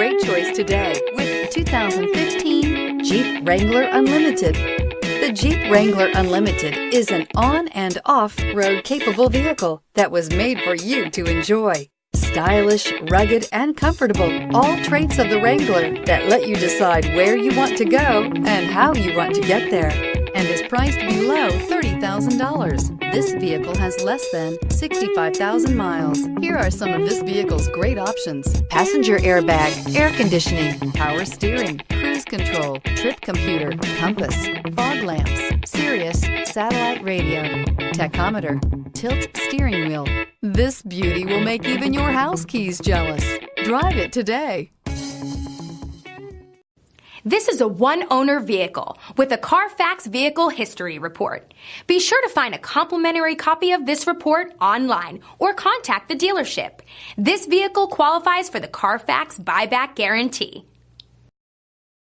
great choice today with 2015 Jeep Wrangler Unlimited. The Jeep Wrangler Unlimited is an on- and off-road capable vehicle that was made for you to enjoy. Stylish, rugged, and comfortable, all traits of the Wrangler that let you decide where you want to go and how you want to get there, and is priced below $30,000. This vehicle has less than 65,000 miles. Here are some of this vehicle's great options: passenger airbag, air conditioning, power steering, cruise control, trip computer, compass, fog lamps, Sirius, satellite radio, tachometer, tilt steering wheel. This beauty will make even your house keys jealous. Drive it today. This is a one-owner vehicle with a Carfax Vehicle History Report. Be sure to find a complimentary copy of this report online or contact the dealership. This vehicle qualifies for the Carfax Buyback Guarantee.